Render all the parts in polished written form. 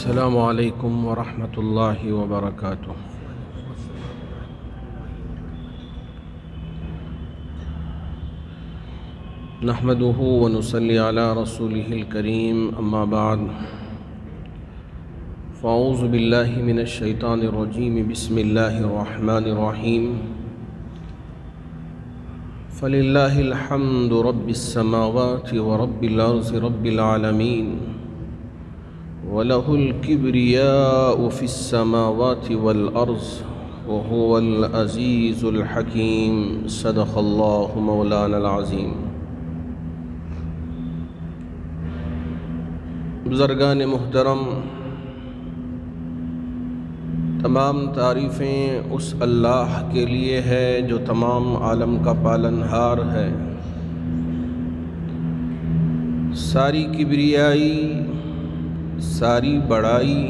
السلام علیکم ورحمۃ اللہ وبرکاتہ۔ نحمده ونصلی علی رسولہ الکریم، اما بعد فاعوذ باللہ من الشیطان الرجیم، بسم اللہ الرحمن الرحیم۔ فللہ الحمد رب السماوات ورب الارض رب العالمین، وَلَهُ الْكِبْرِيَاءُ فِي السَّمَاوَاتِ وَالْأَرْضِ وَهُوَ الْعَزِيزُ الْحَكِيمُ۔ صدق اللہ مولانا العظیم۔ بزرگان محترم، تمام تعریفیں اس اللہ کے لیے ہے جو تمام عالم کا پالنہار ہے۔ ساری کبریائی، ساری بڑائی،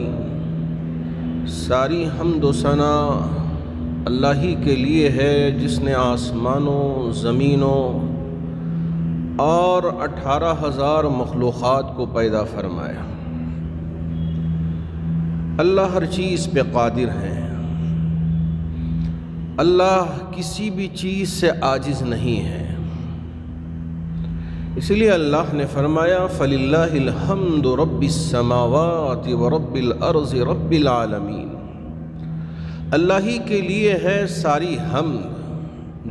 ساری حمد و ثنا اللہ ہی کے لیے ہے، جس نے آسمانوں، زمینوں اور 18,000 مخلوقات کو پیدا فرمایا۔ اللہ ہر چیز پہ قادر ہے۔ اللہ کسی بھی چیز سے عاجز نہیں ہے، اس لیے اللہ نے فرمایا فَلِلَّهِ الْحَمْدُ رَبِّ السَّمَاوَاتِ وَرَبِّ الْأَرْضِ رَبِّ الْعَالَمِينَ۔ اللہ ہی کے لیے ہے ساری حمد،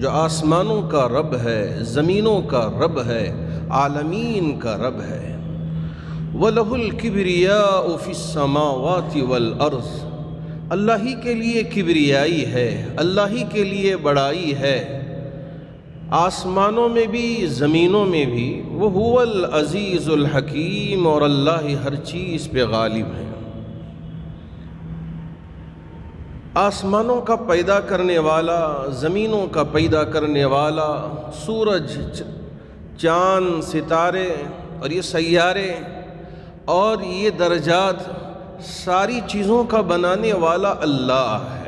جو آسمانوں کا رب ہے، زمینوں کا رب ہے، عالمین کا رب ہے۔ وَلَهُ الْكِبْرِيَاءُ فِي السَّمَاوَاتِ وَالْأَرْضِ، اللہ ہی کے لیے کبریائی ہے، اللہ ہی کے لیے بڑائی ہے، آسمانوں میں بھی زمینوں میں بھی۔ وَهُوَ الْعَزِيزُ الْحَكِيمُ، اور اللہ ہر چیز پہ غالب ہے۔ آسمانوں کا پیدا کرنے والا، زمینوں کا پیدا کرنے والا، سورج، چاند، ستارے اور یہ سیارے اور یہ درجات، ساری چیزوں کا بنانے والا اللہ ہے۔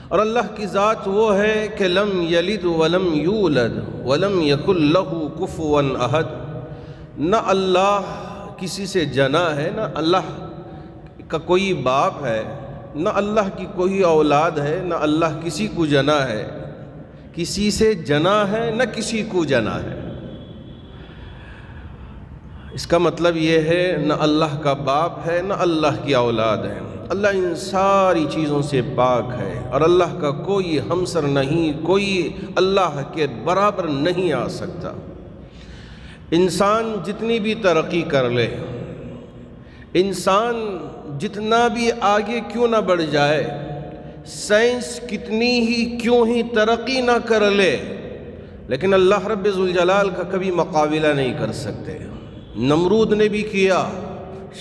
اور اللہ کی ذات وہ ہے کہ لم یلد ولم یولد ولم یکن لہ کفوا احد۔ نہ اللہ کسی سے جنا ہے، نہ اللہ کا کوئی باپ ہے، نہ اللہ کی کوئی اولاد ہے، نہ اللہ کسی کو جنا ہے، کسی سے جنا ہے نہ کسی کو جنا ہے۔ اس کا مطلب یہ ہے نہ اللہ کا باپ ہے نہ اللہ کی اولاد ہے۔ اللہ ان ساری چیزوں سے پاک ہے، اور اللہ کا کوئی ہمسر نہیں، کوئی اللہ کے برابر نہیں آ سکتا۔ انسان جتنی بھی ترقی کر لے، انسان جتنا بھی آگے کیوں نہ بڑھ جائے، سائنس کتنی ہی کیوں ہی ترقی نہ کر لے، لیکن اللہ رب ذوالجلال کا کبھی مقابلہ نہیں کر سکتے۔ نمرود نے بھی کیا،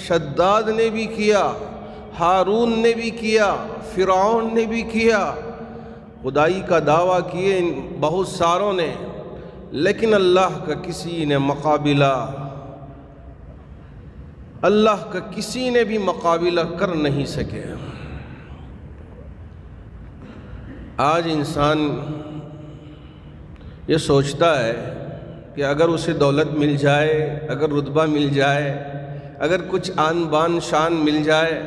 شداد نے بھی کیا، ہارون نے بھی کیا، فرعون نے بھی کیا، خدائی کا دعویٰ کیے بہت ساروں نے، لیکن اللہ کا کسی نے مقابلہ، اللہ کا کسی نے بھی مقابلہ کر نہیں سکے۔ آج انسان یہ سوچتا ہے کہ اگر اسے دولت مل جائے، اگر رتبہ مل جائے، اگر کچھ آن بان شان مل جائے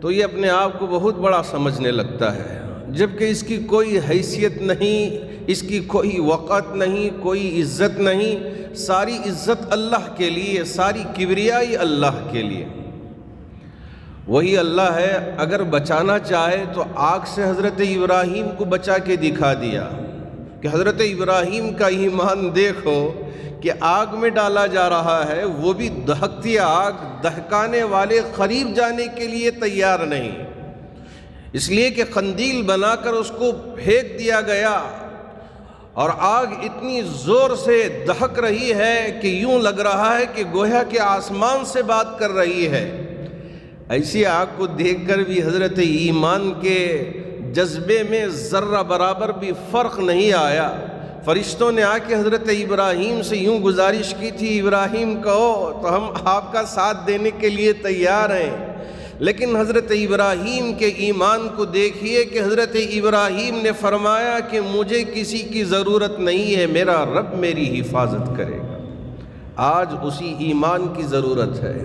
تو یہ اپنے آپ کو بہت بڑا سمجھنے لگتا ہے، جبکہ اس کی کوئی حیثیت نہیں، اس کی کوئی وقت نہیں، کوئی عزت نہیں۔ ساری عزت اللہ کے لیے، ساری کبریائی اللہ کے لیے۔ وہی اللہ ہے، اگر بچانا چاہے تو آگ سے حضرت ابراہیم کو بچا کے دکھا دیا کہ حضرت ابراہیم کا ایمان دیکھو کہ آگ میں ڈالا جا رہا ہے، وہ بھی دہکتی آگ، دہکانے والے قریب جانے کے لیے تیار نہیں، اس لیے کہ قندیل بنا کر اس کو پھینک دیا گیا، اور آگ اتنی زور سے دہک رہی ہے کہ یوں لگ رہا ہے کہ گویا کہ آسمان سے بات کر رہی ہے۔ ایسی آگ کو دیکھ کر بھی حضرت ایمان کے جذبے میں ذرہ برابر بھی فرق نہیں آیا۔ فرشتوں نے آ کے حضرت ابراہیم سے یوں گزارش کی تھی، ابراہیم کہو تو ہم آپ کا ساتھ دینے کے لیے تیار ہیں، لیکن حضرت ابراہیم کے ایمان کو دیکھیے کہ حضرت ابراہیم نے فرمایا کہ مجھے کسی کی ضرورت نہیں ہے، میرا رب میری حفاظت کرے گا۔ آج اسی ایمان کی ضرورت ہے۔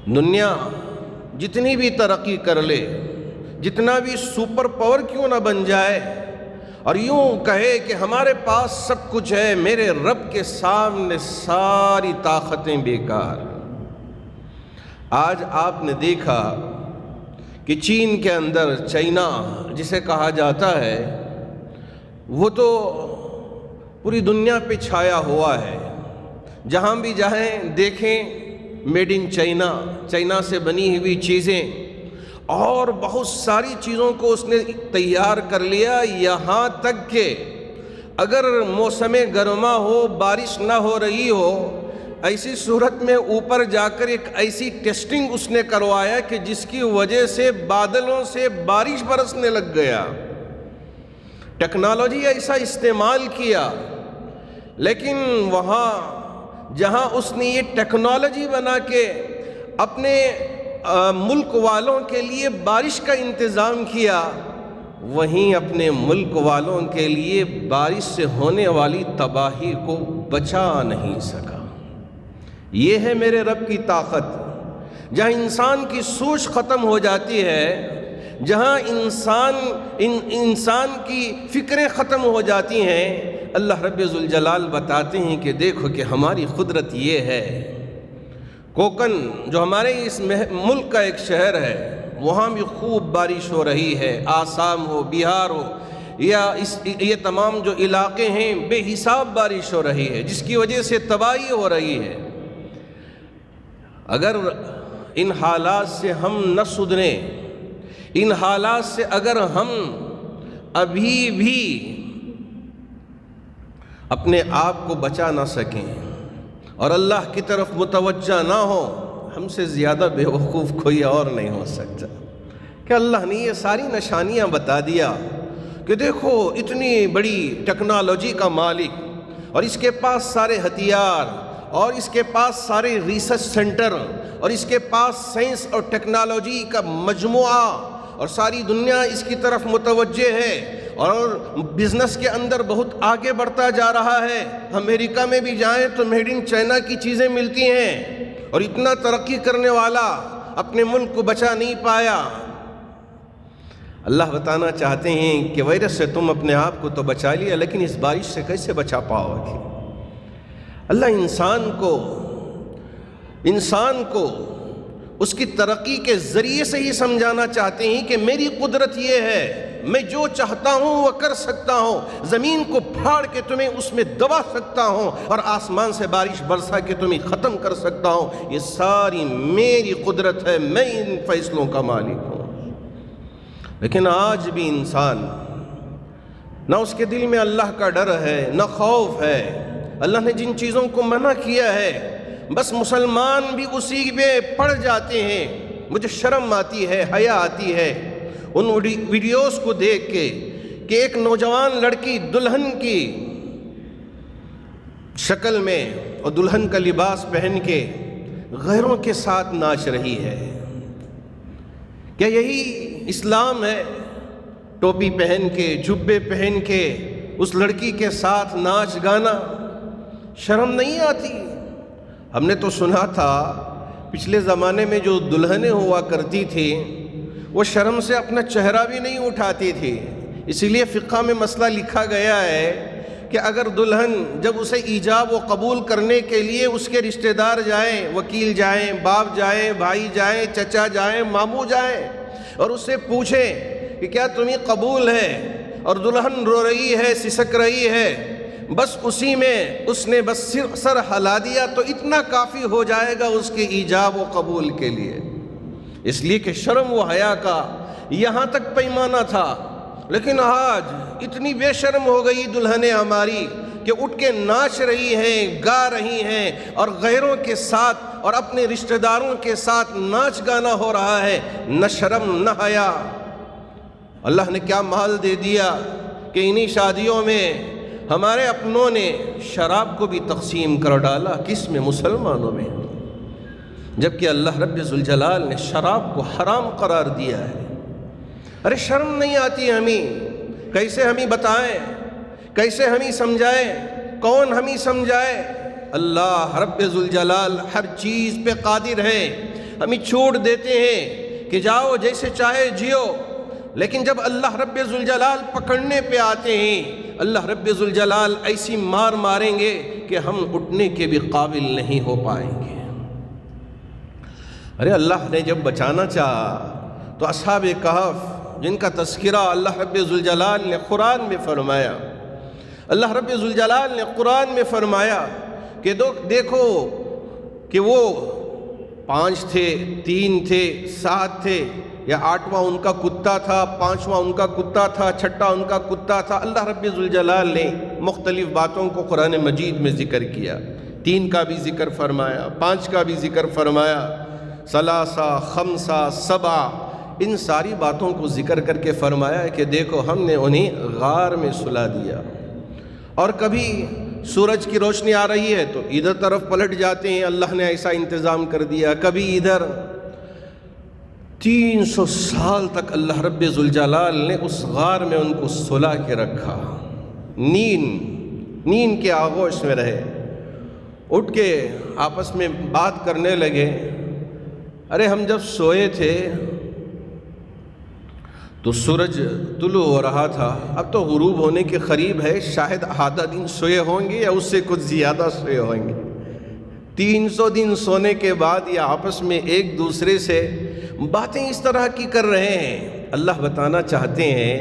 دنیا جتنی بھی ترقی کر لے، جتنا بھی سپر پاور کیوں نہ بن جائے، اور یوں کہے کہ ہمارے پاس سب کچھ ہے، میرے رب کے سامنے ساری طاقتیں بیکار۔ آج آپ نے دیکھا کہ چین کے اندر، چائنا جسے کہا جاتا ہے، وہ تو پوری دنیا پہ چھایا ہوا ہے۔ جہاں بھی جائیں دیکھیں میڈ ان چائنا، چائنا سے بنی ہوئی چیزیں، اور بہت ساری چیزوں کو اس نے تیار کر لیا، یہاں تک کہ اگر موسم گرما ہو، بارش نہ ہو رہی ہو، ایسی صورت میں اوپر جا کر ایک ایسی ٹیسٹنگ اس نے کروایا کہ جس کی وجہ سے بادلوں سے بارش برسنے لگ گیا۔ ٹیکنالوجی ایسا استعمال کیا، لیکن وہاں جہاں اس نے یہ ٹیکنالوجی بنا کے اپنے ملک والوں کے لیے بارش کا انتظام کیا، وہیں اپنے ملک والوں کے لیے بارش سے ہونے والی تباہی کو بچا نہیں سکا۔ یہ ہے میرے رب کی طاقت۔ جہاں انسان کی سوچ ختم ہو جاتی ہے، جہاں انسان کی فکریں ختم ہو جاتی ہیں، اللہ رب ذوالجلال بتاتے ہیں کہ دیکھو کہ ہماری قدرت یہ ہے۔ کوکن جو ہمارے اس ملک کا ایک شہر ہے، وہاں بھی خوب بارش ہو رہی ہے، آسام ہو، بہار ہو، یا یہ تمام جو علاقے ہیں بے حساب بارش ہو رہی ہے، جس کی وجہ سے تباہی ہو رہی ہے۔ اگر ان حالات سے ہم نہ سدھریں، ان حالات سے اگر ہم ابھی بھی اپنے آپ کو بچا نہ سکیں اور اللہ کی طرف متوجہ نہ ہو، ہم سے زیادہ بے وقوف کوئی اور نہیں ہو سکتا۔ کہ اللہ نے یہ ساری نشانیاں بتا دیا کہ دیکھو اتنی بڑی ٹیکنالوجی کا مالک، اور اس کے پاس سارے ہتھیار، اور اس کے پاس سارے ریسرچ سینٹر، اور اس کے پاس سائنس اور ٹیکنالوجی کا مجموعہ، اور ساری دنیا اس کی طرف متوجہ ہے، اور بزنس کے اندر بہت آگے بڑھتا جا رہا ہے۔ امریکہ میں بھی جائیں تو میڈ ان چائنا کی چیزیں ملتی ہیں، اور اتنا ترقی کرنے والا اپنے ملک کو بچا نہیں پایا۔ اللہ بتانا چاہتے ہیں کہ وائرس سے تم اپنے آپ کو تو بچا لیا، لیکن اس بارش سے کیسے بچا پاؤ گے؟ اللہ انسان کو اس کی ترقی کے ذریعے سے ہی سمجھانا چاہتے ہیں کہ میری قدرت یہ ہے، میں جو چاہتا ہوں وہ کر سکتا ہوں، زمین کو پھاڑ کے تمہیں اس میں دبا سکتا ہوں، اور آسمان سے بارش برسا کے تمہیں ختم کر سکتا ہوں۔ یہ ساری میری قدرت ہے، میں ان فیصلوں کا مالک ہوں۔ لیکن آج بھی انسان، نہ اس کے دل میں اللہ کا ڈر ہے، نہ خوف ہے۔ اللہ نے جن چیزوں کو منع کیا ہے، بس مسلمان بھی اسی پہ پڑ جاتے ہیں۔ مجھے شرم آتی ہے، حیا آتی ہے ان ویڈیوز کو دیکھ کے کہ ایک نوجوان لڑکی دلہن کی شکل میں اور دلہن کا لباس پہن کے غیروں کے ساتھ ناچ رہی ہے۔ کیا یہی اسلام ہے؟ ٹوپی پہن کے، جبے پہن کے اس لڑکی کے ساتھ ناچ گانا؟ شرم نہیں آتی؟ ہم نے تو سنا تھا پچھلے زمانے میں جو دلہنیں ہوا کرتی تھی وہ شرم سے اپنا چہرہ بھی نہیں اٹھاتی تھی۔ اسی لیے فقہ میں مسئلہ لکھا گیا ہے کہ اگر دلہن جب اسے ایجاب و قبول کرنے کے لیے اس کے رشتہ دار جائیں، وکیل جائیں، باپ جائیں، بھائی جائیں، چچا جائیں، ماموں جائیں، اور اس سے پوچھیں کہ کیا تمہیں قبول ہے، اور دلہن رو رہی ہے، سسک رہی ہے، بس اسی میں اس نے بس سر ہلا دیا تو اتنا کافی ہو جائے گا اس کے ایجاب و قبول کے لیے۔ اس لیے کہ شرم و حیا کا یہاں تک پیمانہ تھا۔ لیکن آج اتنی بے شرم ہو گئی دلہنیں ہماری کہ اٹھ کے ناچ رہی ہیں، گا رہی ہیں، اور غیروں کے ساتھ اور اپنے رشتہ داروں کے ساتھ ناچ گانا ہو رہا ہے۔ نہ شرم نہ حیا۔ اللہ نے کیا مال دے دیا کہ انہی شادیوں میں ہمارے اپنوں نے شراب کو بھی تقسیم کر ڈالا۔ کس میں؟ مسلمانوں میں، جبکہ اللہ رب ذوالجلال نے شراب کو حرام قرار دیا ہے۔ ارے شرم نہیں آتی ہمیں؟ کیسے ہمیں بتائیں، کیسے ہمیں سمجھائیں، کون ہمیں سمجھائے؟ اللہ رب ذوالجلال ہر چیز پہ قادر ہے۔ ہمیں چھوڑ دیتے ہیں کہ جاؤ جیسے چاہے جیو، لیکن جب اللہ رب ذوالجلال پکڑنے پہ آتے ہیں، اللہ رب ذوالجلال ایسی مار ماریں گے کہ ہم اٹھنے کے بھی قابل نہیں ہو پائیں گے۔ ارے اللہ نے جب بچانا چاہا تو اصحاب کہف جن کا تذکرہ اللہ رب ذوالجلال نے قرآن میں فرمایا، اللہ رب ذوالجلال نے قرآن میں فرمایا کہ دیکھو کہ وہ 5 تھے، 3 تھے، 7 تھے، یا 8واں ان کا کتا تھا، 5واں ان کا کتا تھا، 6واں ان کا کتا تھا۔ اللہ رب ذوالجلال نے مختلف باتوں کو قرآن مجید میں ذکر کیا، 3 کا بھی ذکر فرمایا، 5 کا بھی ذکر فرمایا، 3، 5، 7، ان ساری باتوں کو ذکر کر کے فرمایا کہ دیکھو ہم نے انہیں غار میں سلا دیا، اور کبھی سورج کی روشنی آ رہی ہے تو ادھر طرف پلٹ جاتے ہیں، اللہ نے ایسا انتظام کر دیا، کبھی ادھر۔ 300 سال تک اللہ رب ذوالجلال نے اس غار میں ان کو سلا کے رکھا، نیند کے آغوش میں رہے۔ اٹھ کے آپس میں بات کرنے لگے، ارے ہم جب سوئے تھے تو سورج طلوع ہو رہا تھا، اب تو غروب ہونے کے قریب ہے، شاید آدھا دن سوئے ہوں گے یا اس سے کچھ زیادہ سوئے ہوں گے۔ 300 دن سونے کے بعد یہ آپس میں ایک دوسرے سے باتیں اس طرح کی کر رہے ہیں۔ اللہ بتانا چاہتے ہیں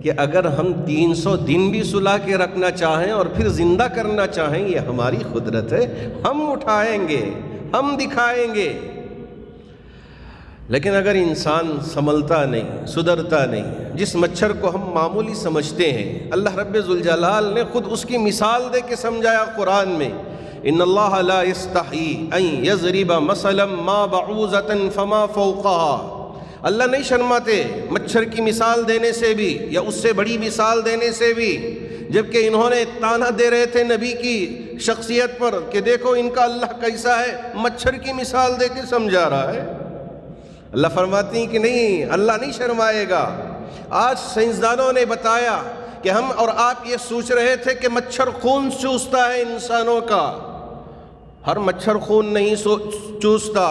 کہ اگر ہم 300 دن بھی سلا کے رکھنا چاہیں اور پھر زندہ کرنا چاہیں، یہ ہماری قدرت ہے، ہم اٹھائیں گے، ہم دکھائیں گے۔ لیکن اگر انسان سنبھلتا نہیں، سدھرتا نہیں، جس مچھر کو ہم معمولی سمجھتے ہیں، اللہ رب ذوالجلال نے خود اس کی مثال دے کے سمجھایا قرآن میں، ان اللہ لا یستحی ان یضرب مثلا ما بعوضۃ فما فوقها۔ اللہ نہیں شرماتے مچھر کی مثال دینے سے بھی یا اس سے بڑی مثال دینے سے بھی، جبکہ انہوں نے تانا دے رہے تھے نبی کی شخصیت پر کہ دیکھو ان کا اللہ کیسا ہے، مچھر کی مثال دے کے سمجھا رہا ہے۔ اللہ فرماتے ہیں کہ نہیں، اللہ نہیں شرمائے گا۔ آج سائنسدانوں نے بتایا کہ ہم اور آپ یہ سوچ رہے تھے کہ مچھر خون چوستا ہے انسانوں کا، ہر مچھر خون نہیں چوستا،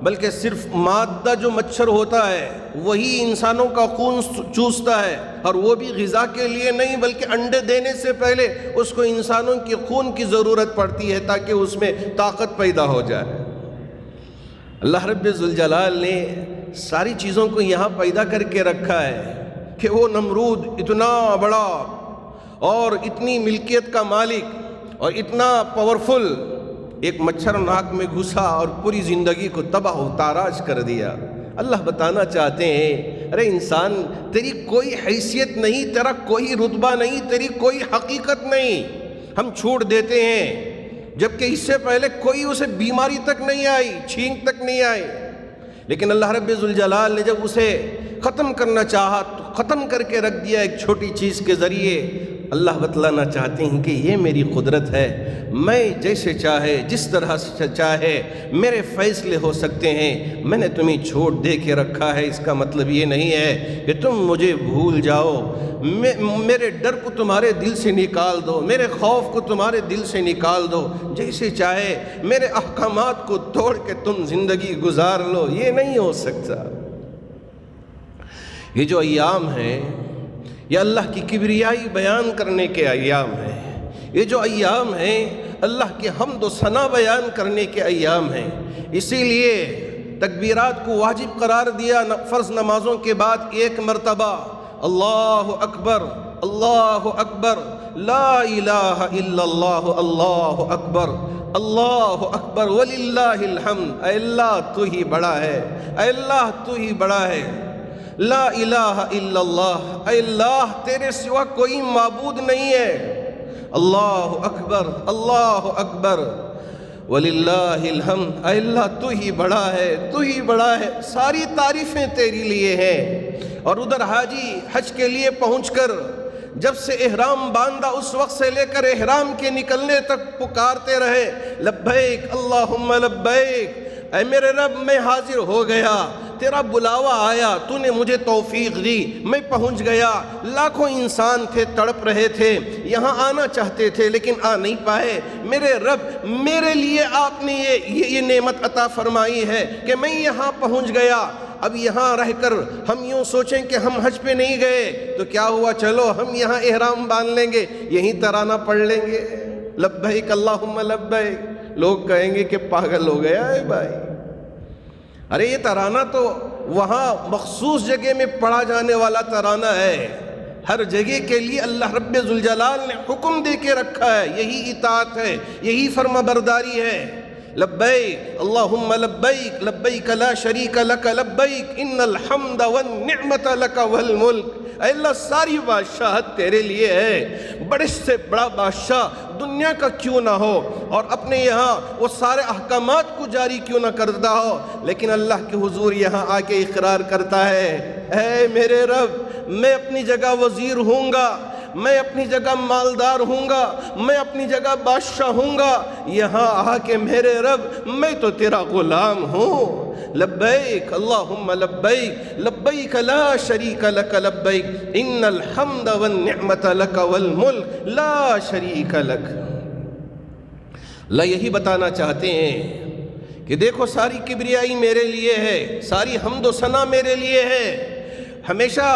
بلکہ صرف مادہ جو مچھر ہوتا ہے وہی انسانوں کا خون چوستا ہے، اور وہ بھی غذا کے لیے نہیں بلکہ انڈے دینے سے پہلے اس کو انسانوں کی خون کی ضرورت پڑتی ہے تاکہ اس میں طاقت پیدا ہو جائے۔ اللہ رب ذوالجلال نے ساری چیزوں کو یہاں پیدا کر کے رکھا ہے کہ وہ نمرود اتنا بڑا اور اتنی ملکیت کا مالک اور اتنا پاورفل، ایک مچھر ناک میں گھسا اور پوری زندگی کو تباہ و تاراج کر دیا۔ اللہ بتانا چاہتے ہیں ارے انسان، تیری کوئی حیثیت نہیں، تیرا کوئی رتبہ نہیں، تیری کوئی حقیقت نہیں، ہم چھوڑ دیتے ہیں جبکہ اس سے پہلے کوئی اسے بیماری تک نہیں آئی، چھینک تک نہیں آئی، لیکن اللہ رب ذوالجلال نے جب اسے ختم کرنا چاہا تو ختم کر کے رکھ دیا ایک چھوٹی چیز کے ذریعے۔ اللہ بتلانا چاہتے ہیں کہ یہ میری قدرت ہے، میں جیسے چاہے جس طرح سے چاہے میرے فیصلے ہو سکتے ہیں، میں نے تمہیں چھوڑ دے کے رکھا ہے۔ اس کا مطلب یہ نہیں ہے کہ تم مجھے بھول جاؤ، میرے ڈر کو تمہارے دل سے نکال دو، میرے خوف کو تمہارے دل سے نکال دو، جیسے چاہے میرے احکامات کو توڑ کے تم زندگی گزار لو، یہ نہیں ہو سکتا۔ یہ جو ایام ہیں یہ اللہ کی کبریائی بیان کرنے کے ایام ہیں، یہ جو ایام ہیں اللہ کی حمد و ثنا بیان کرنے کے ایام ہیں۔ اسی لیے تکبیرات کو واجب قرار دیا، فرض نمازوں کے بعد 1 مرتبہ اللہ اکبر، اللہ اکبر، لا الہ الا اللہ، اللہ اکبر، اللہ اکبر وللہ الحمد۔ اے اللہ تو ہی بڑا ہے، اے اللہ تو ہی بڑا ہے، لا الہ الا اللہ، اے اللہ تیرے سوا کوئی معبود نہیں ہے، اللہ اکبر، اللہ اکبر وللہ الحمد۔ اے اللہ تو ہی بڑا ہے، تو ہی بڑا ہے، ساری تعریفیں تیری لیے ہیں۔ اور ادھر حاجی حج کے لیے پہنچ کر جب سے احرام باندھا اس وقت سے لے کر احرام کے نکلنے تک پکارتے رہے، لبیک اللہم لبیک، اے میرے رب میں حاضر ہو گیا، تیرا بلاوا آیا، تو نے مجھے توفیق دی، میں پہنچ گیا۔ لاکھوں انسان تھے، تڑپ رہے تھے، یہاں آنا چاہتے تھے لیکن آ نہیں پائے۔ میرے رب، میرے لیے آپ نے یہ نعمت عطا فرمائی ہے کہ میں یہاں پہنچ گیا۔ اب یہاں رہ کر ہم یوں سوچیں کہ ہم حج پہ نہیں گئے تو کیا ہوا، چلو ہم یہاں احرام باندھ لیں گے، یہیں ترانہ پڑھ لیں گے، لبیک اللہم لبیک۔ لوگ کہیں گے کہ پاگل ہو گیا ہے بھائی، ارے یہ ترانہ تو وہاں مخصوص جگہ میں پڑھا جانے والا ترانہ ہے، ہر جگہ کے لیے اللہ رب ذوالجلال نے حکم دے کے رکھا ہے، یہی اطاعت ہے، یہی فرما برداری ہے۔ لبیک اللہم لبیک لبیک لا شریک لک لبیک ان الحمد والنعمت لک والملک۔ اے اللہ ساری بادشاہت تیرے لیے ہے، بڑے سے بڑا بادشاہ دنیا کا کیوں نہ ہو اور اپنے یہاں وہ سارے احکامات کو جاری کیوں نہ کرتا ہو، لیکن اللہ کے حضور یہاں آ کے اقرار کرتا ہے، اے میرے رب میں اپنی جگہ وزیر ہوں گا، میں اپنی جگہ مالدار ہوں گا، میں اپنی جگہ بادشاہ ہوں گا، یہاں آ کے میرے رب میں تو تیرا غلام ہوں۔ لبیک اللہم لبیک لبیک لا شریک لک لبیک ان الحمد والنعمت لک والملک لا شریک لک۔ اللہ یہی بتانا چاہتے ہیں کہ دیکھو ساری کبریائی میرے لیے ہے، ساری حمد و ثنا میرے لیے ہے۔ ہمیشہ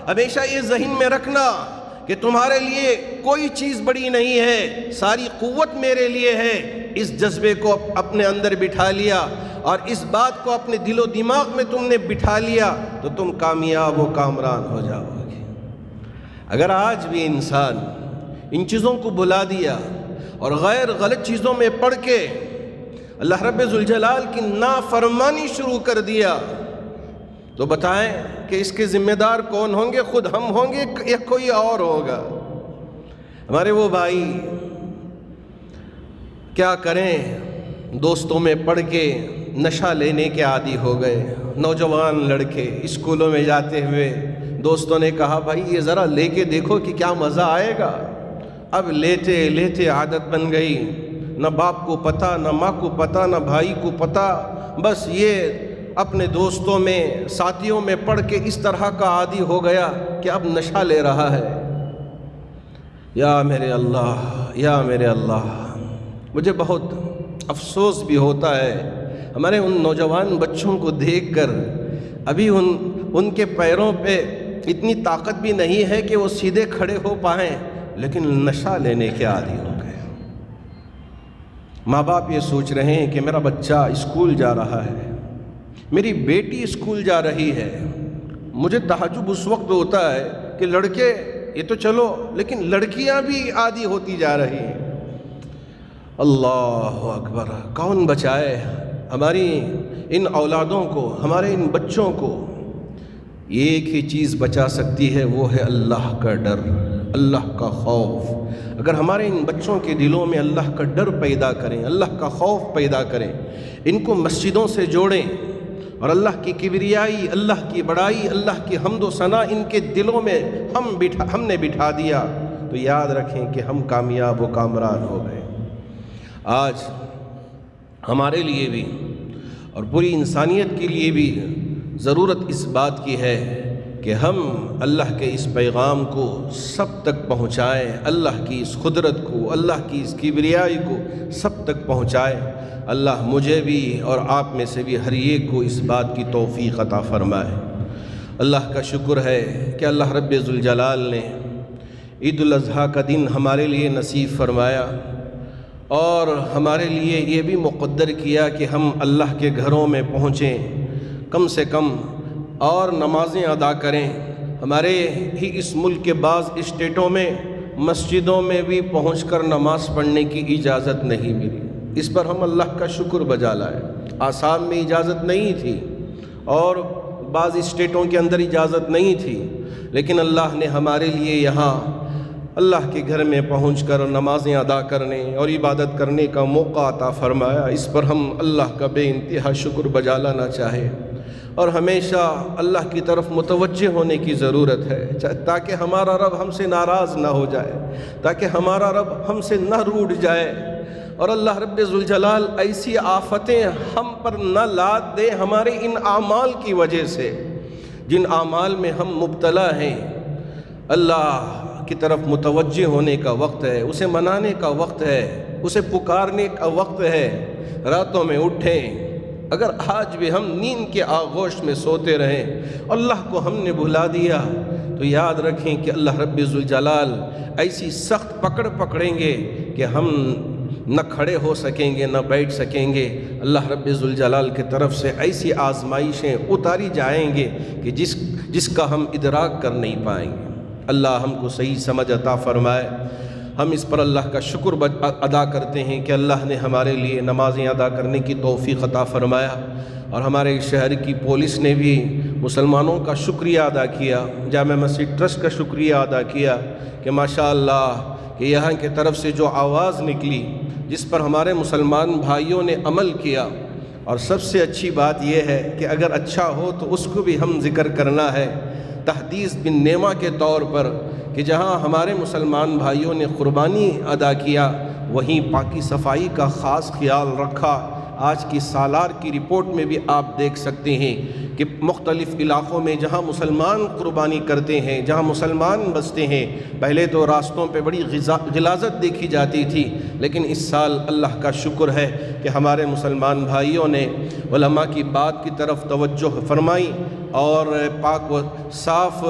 ہمیشہ یہ ذہن میں رکھنا کہ تمہارے لیے کوئی چیز بڑی نہیں ہے، ساری قوت میرے لیے ہے۔ اس جذبے کو اپنے اندر بٹھا لیا اور اس بات کو اپنے دل و دماغ میں تم نے بٹھا لیا تو تم کامیاب و کامران ہو جاؤ گے۔ اگر آج بھی انسان ان چیزوں کو بلا دیا اور غیر غلط چیزوں میں پڑھ کے اللہ رب ذوالجلال کی نافرمانی شروع کر دیا تو بتائیں کہ اس کے ذمہ دار کون ہوں گے؟ خود ہم ہوں گے یا کوئی اور ہوگا؟ ہمارے وہ بھائی کیا کریں، دوستوں میں پڑھ کے نشہ لینے کے عادی ہو گئے۔ نوجوان لڑکے اسکولوں میں جاتے ہوئے دوستوں نے کہا بھائی یہ ذرا لے کے دیکھو کہ کیا مزہ آئے گا۔ اب لیتے لیتے عادت بن گئی، نہ باپ کو پتہ، نہ ماں کو پتہ، نہ بھائی کو پتہ، بس یہ اپنے دوستوں میں ساتھیوں میں پڑھ کے اس طرح کا عادی ہو گیا کہ اب نشہ لے رہا ہے۔ یا میرے اللہ، یا میرے اللہ، مجھے بہت افسوس بھی ہوتا ہے ہمارے ان نوجوان بچوں کو دیکھ کر۔ ابھی ان کے پیروں پہ اتنی طاقت بھی نہیں ہے کہ وہ سیدھے کھڑے ہو پائیں، لیکن نشہ لینے کے عادی ہو گئے۔ ماں باپ یہ سوچ رہے ہیں کہ میرا بچہ اسکول جا رہا ہے، میری بیٹی اسکول جا رہی ہے۔ مجھے تعجب اس وقت ہوتا ہے کہ لڑکے یہ تو چلو، لیکن لڑکیاں بھی عادی ہوتی جا رہی ہیں۔ اللہ اکبر، کون بچائے ہماری ان اولادوں کو، ہمارے ان بچوں کو؟ ایک ہی چیز بچا سکتی ہے، وہ ہے اللہ کا ڈر، اللہ کا خوف۔ اگر ہمارے ان بچوں کے دلوں میں اللہ کا ڈر پیدا کریں، اللہ کا خوف پیدا کریں، ان کو مسجدوں سے جوڑیں اور اللہ کی کبریائی، اللہ کی بڑائی، اللہ کی حمد و ثنا ان کے دلوں میں ہم نے بٹھا دیا تو یاد رکھیں کہ ہم کامیاب و کامران ہو گئے۔ آج ہمارے لیے بھی اور پوری انسانیت کے لیے بھی ضرورت اس بات کی ہے کہ ہم اللہ کے اس پیغام کو سب تک پہنچائیں، اللہ کی اس قدرت کو، اللہ کی اس کبریائی کو سب تک پہنچائیں۔ اللہ مجھے بھی اور آپ میں سے بھی ہر ایک کو اس بات کی توفیق عطا فرمائے۔ اللہ کا شکر ہے کہ اللہ رب ذوالجلال نے عید الاضحیٰ کا دن ہمارے لیے نصیب فرمایا اور ہمارے لیے یہ بھی مقدر کیا کہ ہم اللہ کے گھروں میں پہنچیں، کم سے کم اور نمازیں ادا کریں۔ ہمارے ہی اس ملک کے بعض اسٹیٹوں میں مسجدوں میں بھی پہنچ کر نماز پڑھنے کی اجازت نہیں ملی۔ اس پر ہم اللہ کا شکر بجا لائیں۔ آسام میں اجازت نہیں تھی اور بعض اسٹیٹوں کے اندر اجازت نہیں تھی، لیکن اللہ نے ہمارے لیے یہاں اللہ کے گھر میں پہنچ کر نمازیں ادا کرنے اور عبادت کرنے کا موقع عطا فرمایا۔ اس پر ہم اللہ کا بے انتہا شکر بجا لانا چاہے اور ہمیشہ اللہ کی طرف متوجہ ہونے کی ضرورت ہے تاکہ ہمارا رب ہم سے ناراض نہ ہو جائے، تاکہ ہمارا رب ہم سے نہ روٹھ جائے اور اللہ رب ذوالجلال ایسی آفتیں ہم پر نہ لاد دے ہمارے ان اعمال کی وجہ سے جن اعمال میں ہم مبتلا ہیں۔ اللہ کی طرف متوجہ ہونے کا وقت ہے، اسے منانے کا وقت ہے، اسے پکارنے کا وقت ہے۔ راتوں میں اٹھیں، اگر آج بھی ہم نیند کے آغوش میں سوتے رہیں اللہ کو ہم نے بھلا دیا تو یاد رکھیں کہ اللہ رب ذوالجلال ایسی سخت پکڑ پکڑیں گے کہ ہم نہ کھڑے ہو سکیں گے نہ بیٹھ سکیں گے۔ اللہ رب ذوالجلال کی طرف سے ایسی آزمائشیں اتاری جائیں گے کہ جس کا ہم ادراک کر نہیں پائیں گے۔ اللہ ہم کو صحیح سمجھ عطا فرمائے۔ ہم اس پر اللہ کا شکر ادا کرتے ہیں کہ اللہ نے ہمارے لیے نمازیں ادا کرنے کی توفیق عطا فرمایا، اور ہمارے شہر کی پولیس نے بھی مسلمانوں کا شکریہ ادا کیا، جامع مسجد ٹرسٹ کا شکریہ ادا کیا کہ ماشاءاللہ کہ یہاں کی طرف سے جو آواز نکلی جس پر ہمارے مسلمان بھائیوں نے عمل کیا، اور سب سے اچھی بات یہ ہے کہ اگر اچھا ہو تو اس کو بھی ہم ذکر کرنا ہے، تحدیث بن نعمہ کے طور پر، کہ جہاں ہمارے مسلمان بھائیوں نے قربانی ادا کیا وہیں پاکی صفائی کا خاص خیال رکھا۔ آج کی سالار کی رپورٹ میں بھی آپ دیکھ سکتے ہیں کہ مختلف علاقوں میں جہاں مسلمان قربانی کرتے ہیں، جہاں مسلمان بستے ہیں، پہلے تو راستوں پہ بڑی غلاظت دیکھی جاتی تھی، لیکن اس سال اللہ کا شکر ہے کہ ہمارے مسلمان بھائیوں نے علماء کی بات کی طرف توجہ فرمائی اور پاک و صاف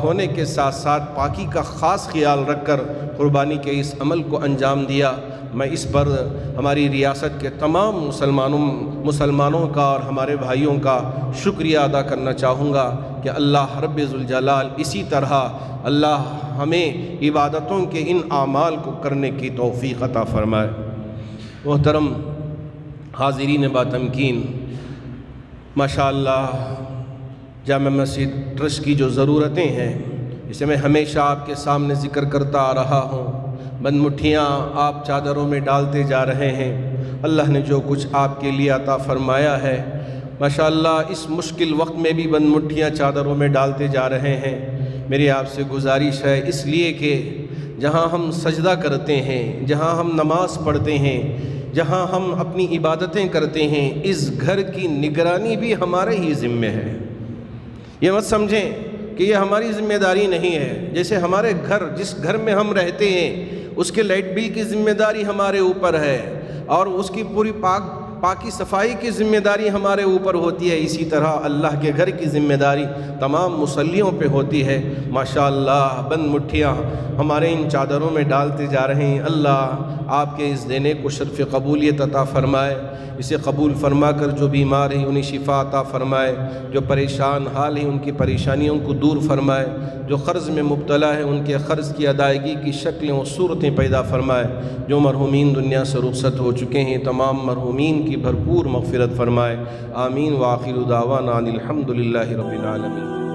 ہونے کے ساتھ ساتھ پاکی کا خاص خیال رکھ کر قربانی کے اس عمل کو انجام دیا۔ میں اس پر ہماری ریاست کے تمام مسلمانوں کا اور ہمارے بھائیوں کا شکریہ ادا کرنا چاہوں گا کہ اللہ رب ذوالجلال اسی طرح اللہ ہمیں عبادتوں کے ان اعمال کو کرنے کی توفیق عطا فرمائے۔ محترم حاضرین باتمکین، ماشاءاللہ جامع مسجد ٹرسٹ کی جو ضرورتیں ہیں اسے میں ہمیشہ آپ کے سامنے ذکر کرتا آ رہا ہوں۔ بند مٹھیاں آپ چادروں میں ڈالتے جا رہے ہیں، اللہ نے جو کچھ آپ کے لیے عطا فرمایا ہے ماشاءاللہ اس مشکل وقت میں بھی بند مٹھیاں چادروں میں ڈالتے جا رہے ہیں۔ میری آپ سے گزارش ہے اس لیے کہ جہاں ہم سجدہ کرتے ہیں، جہاں ہم نماز پڑھتے ہیں، جہاں ہم اپنی عبادتیں کرتے ہیں، اس گھر کی نگرانی بھی ہمارے ہی ذمہ ہے۔ یہ مت سمجھیں کہ یہ ہماری ذمہ داری نہیں ہے۔ جیسے ہمارے گھر، جس گھر میں ہم رہتے ہیں اس کے لائٹ بل کی ذمہ داری ہمارے اوپر ہے اور اس کی پوری پاکی صفائی کی ذمہ داری ہمارے اوپر ہوتی ہے، اسی طرح اللہ کے گھر کی ذمہ داری تمام مصلیوں پہ ہوتی ہے۔ ماشاءاللہ بند مٹھیاں ہمارے ان چادروں میں ڈالتے جا رہے ہیں۔ اللہ آپ کے اس دینے کو شرف قبولیت عطا فرمائے، اسے قبول فرما کر جو بیمار ہیں انہیں شفا عطا فرمائے، جو پریشان حال ہیں ان کی پریشانیوں کو دور فرمائے، جو قرض میں مبتلا ہے ان کے قرض کی ادائیگی کی شکلیں و صورتیں پیدا فرمائے، جو مرحومین دنیا سے رخصت ہو چکے ہیں تمام مرحومین کی بھرپور مغفرت فرمائے۔ آمین۔ وآخر دعوانا ان الحمد للہ رب العالمین۔